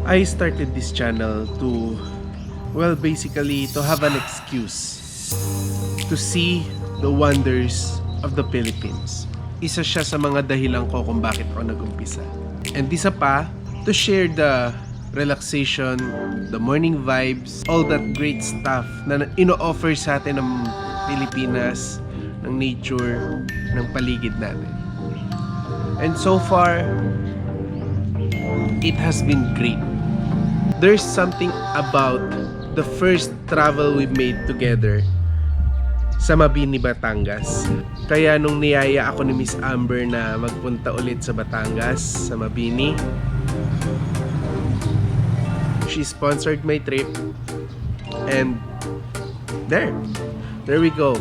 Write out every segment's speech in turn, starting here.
I started this channel to, well, basically to have an excuse to see the wonders of the Philippines. Isa siya sa mga dahilan ko kung bakit ako nag-umpisa. And isa pa, to share the relaxation, the morning vibes, all that great stuff na ino-offer sa atin ng Pilipinas, ng nature, ng paligid natin. And so far, it has been great. There's something about the first travel we made together sa Mabini, Batangas. Kaya nung niyaya ako ni Miss Amber na magpunta ulit sa Batangas, sa Mabini, she sponsored my trip. And there we go.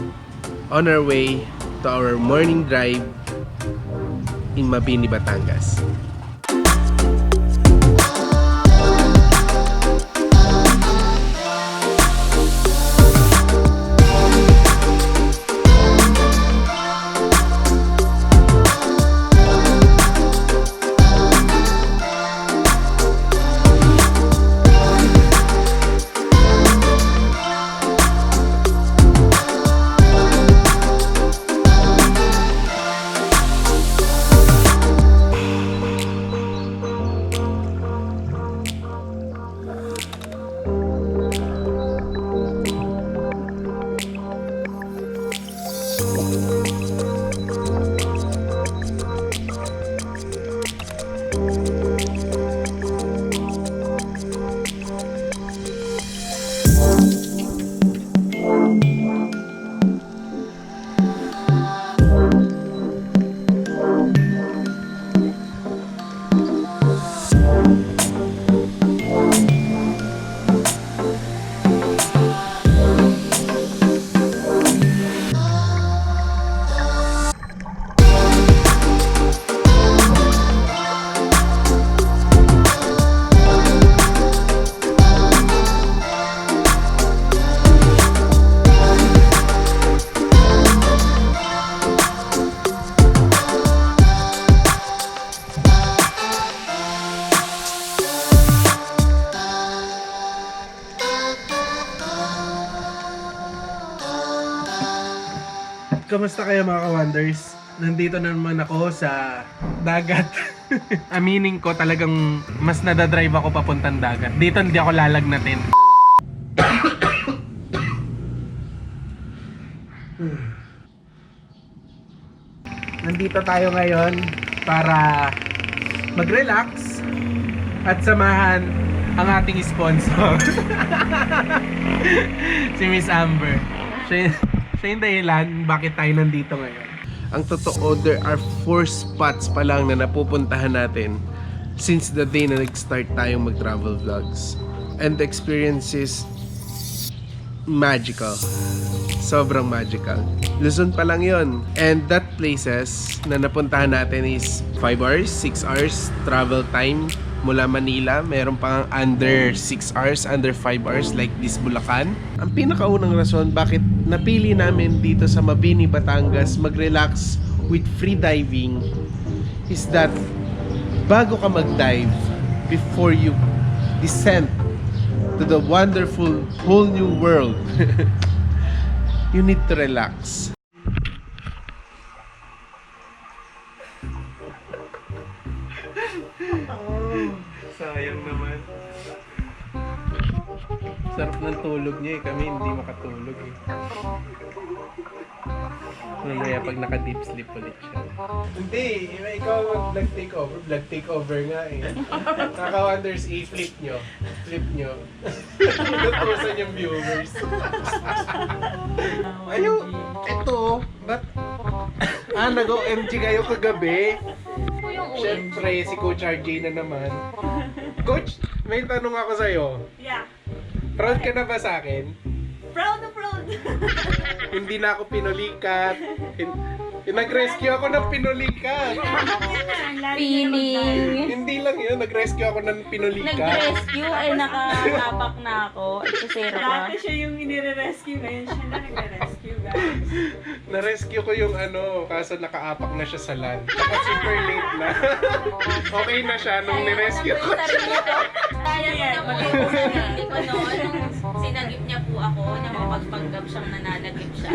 On our way to our morning drive in Mabini, Batangas. Kamusta kayo mga ka-wonders? Nandito na naman ako sa dagat. Aminin ko talagang mas nadadrive ako papuntang dagat. Dito hindi ako lalagnatin. Nandito tayo ngayon para mag-relax at samahan ang ating sponsor. Si Miss Amber. Siya yung dahilan bakit tayo nandito ngayon. Ang totoo, there are 4 spots pa lang na napupuntahan natin since the day na nag-start tayong mag-travel vlogs. And the experience is magical. Sobrang magical. Luzon pa lang yon. And that places na napuntahan natin is 5 hours, 6 hours travel time mula Manila. Meron pang under 6 hours, under 5 hours like this Bulacan. Ang pinakaunang rason bakit napili namin dito sa Mabini, Batangas mag-relax with freediving is that bago ka mag-dive, before you descend to the wonderful whole new world, you need to relax. Sayang naman. Sarap ng tulog niya eh. Kami hindi makatulog eh. Mamaya pag naka-deep sleep ulit siya. Hindi, ikaw mag-vlog takeover. Vlog takeover nga eh. Kaka-wonders, i-flip nyo. Flip nyo. Natusan yung viewers. Ayaw, eto, ba't nag-OMG kayo kagabi? Siyempre, si Coach RJ na naman. Coach, may tanong ako sa'yo. Yeah. Proud ka na ba sa akin? Proud na proud. Hindi na ako pinulikat. Nag-rescue ako ng pinulika. Feeling. Hindi lang yun, nag-rescue ako ng pinulika. Nag-rescue ay nakatapak na ako. Ito zero pa. Dati siya yung inire-rescue, ngayon siya na nagre-rescue, guys. Na-rescue ko yung kaso nakaapak na siya sa land. Saka super late na. Okay na siya nung ni-rescue ko. Kaya mo na po yung sarili ko noon. Nung sinagip niya po ako na mapagpanggap siyang nananagip siya.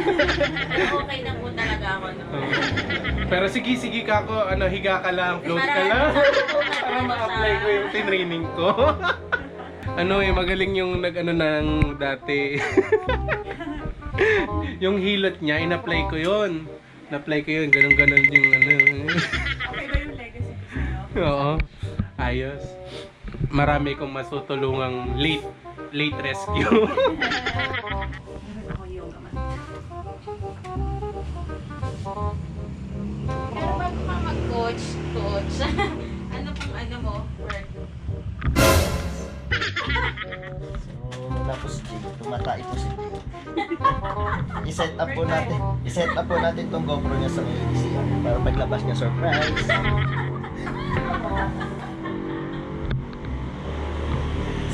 Okay na po talaga ako noon. Pero sige ka ako, higa ka lang, float ka lang. Para ma-apply ko yung tinraining ko. Magaling yung ng dati. Yung hilot niya, in-apply ko yun. Na-apply ko yun, ganun-ganun yung Okay ba yung legacy ko sa'yo? Oo, ayos. Marami kong masutulungang late rescue. Ako yoga man. Pero bago ka mag-coach, ano pong mo? Work? So, tapos tumatay po si Jay. I-set up po natin tong GoPro niya sa may DCR para paglabas niya surprise.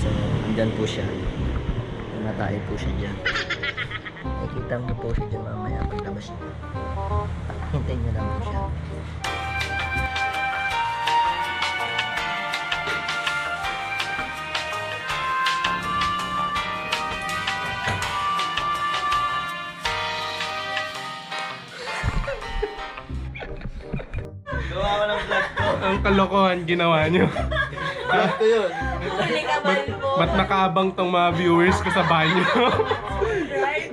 So, andyan po siya. Tumatay po siya dyan. Nakikita mo po siya dyan mamaya paglabas niya. Hintayin niyo lang po siya. Gawa ko ng vlog ko. Ang kalokohan ginawa niyo. Vlog ko yun. Huli ka ba po? Ba't nakaabang tong mga viewers ko sa banyo? Right?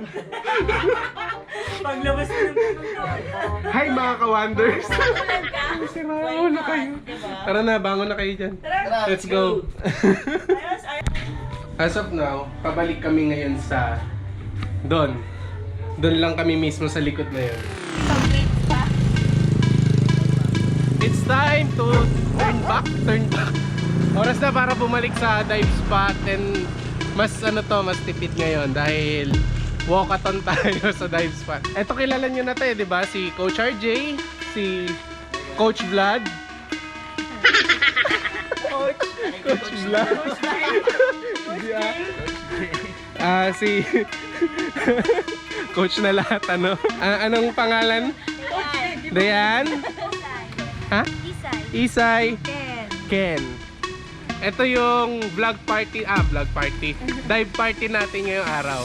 Paglabas ko ng Hi mga ka-wonders! Tulad ka? Sirao na kayo. Tara na, bangon na kayo dyan. Tara, Let's go! ayos, ayos. As of now, pabalik kami ngayon sa Doon lang kami mismo sa likod na yun. It's time to turn back. Oras na para bumalik sa dive spot and mas tipid ngayon dahil walkathon tayo sa dive spot. Eto kilala nyo na tayo, di ba? Si Coach RJ, si Coach Vlad. Coach Vlad. Si Coach na lahat, anong pangalan? Dayan? Ha? Isay. Ken. Ito yung vlog party. Dive party natin ngayong araw.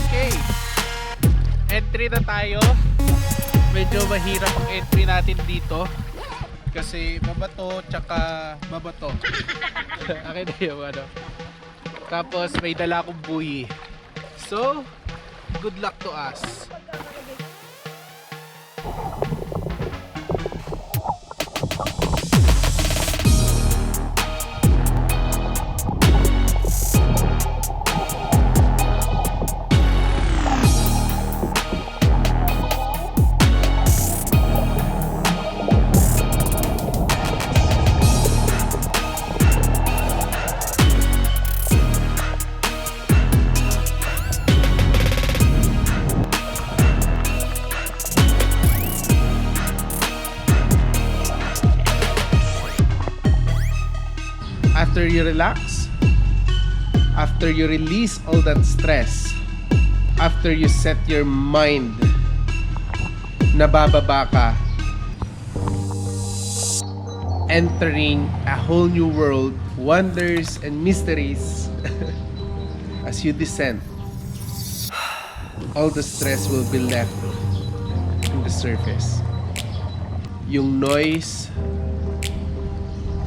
Okay. Entry na tayo. Medyo mahirap ang entry natin dito. Kasi babato, tsaka babato. Akin na yung Tapos may dala akong buoy. So, good luck to us. After you relax, after you release all that stress, after you set your mind, nabababa ka, entering a whole new world, wonders and mysteries. As you descend, all the stress will be left in the surface. Yung noise,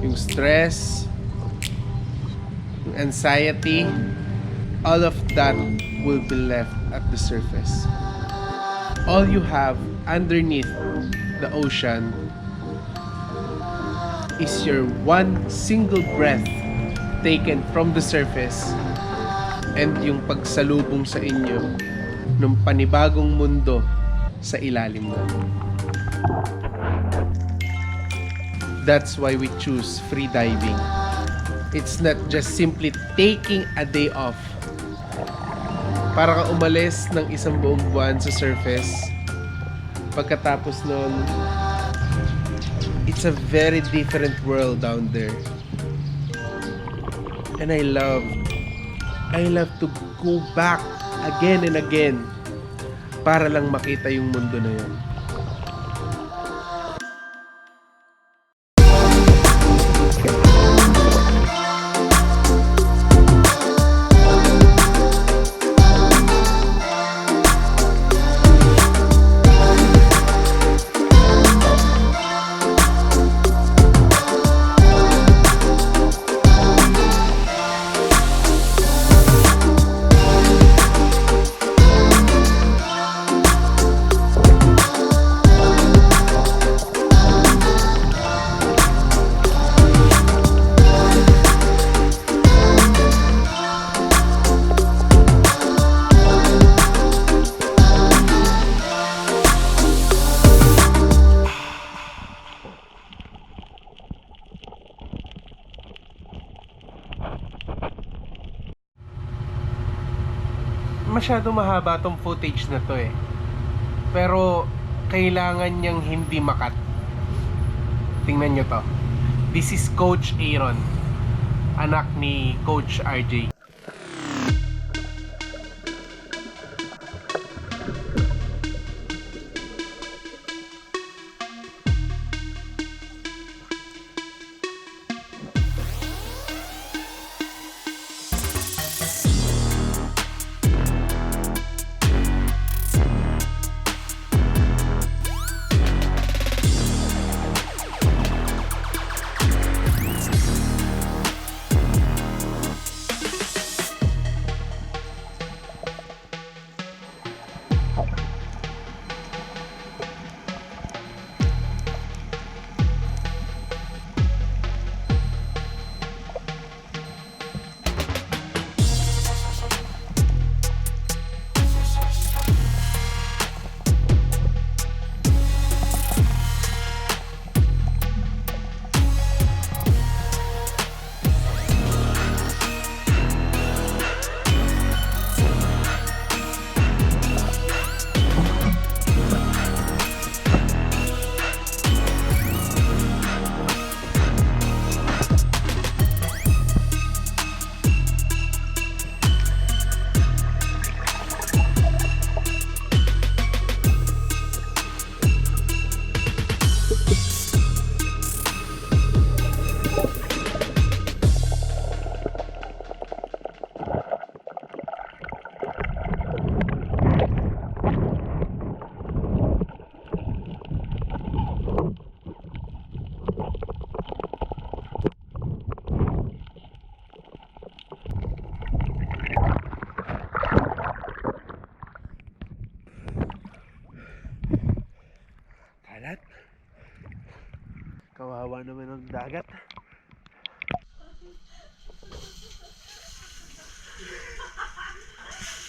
yung stress, anxiety, all of that will be left at the surface. All you have underneath the ocean is your one single breath taken from the surface and yung pagsalubong sa inyo ng panibagong mundo sa ilalim mo. That's why we choose freediving. It's not just simply taking a day off para ka umalis ng isang buong buwan sa surface. Pagkatapos nun, it's a very different world down there. And I love to go back again and again para lang makita yung mundo na yun. Masyado mahaba tong footage na to eh. Pero kailangan niyang hindi makat. Tingnan nyo to. This is Coach Aaron, anak ni Coach RJ. Kawawa naman ang dagat.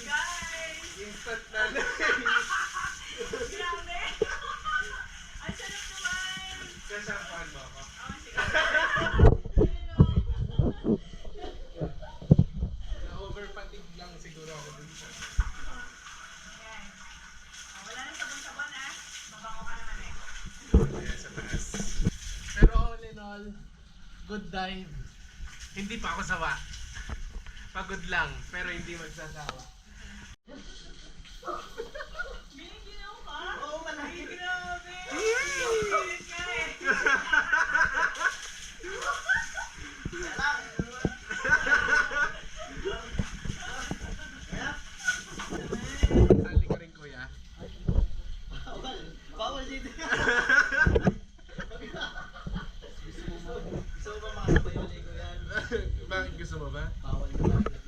Guys! Instant na lang. Grabe! Ang sarap naman! Sasapuan mo ako? Oh, sige. Na-overfatigue lang siguro ako dun sa... Ayan. Oh, wala nang sabon-sabon ah. Mabango ka naman eh. Ayan, sa taas. Pero all in all, good dive. Hindi pa ako sawa. Pagod lang, pero hindi magsasawa. Biniginaw ka? Oo, malaki. Grabe! Bilis ka eh. Sali ka rin, kuya. Bawal dito. Gusto mo ba makapayo, Lego yan? Bakit gusto sa baba? Bawal na.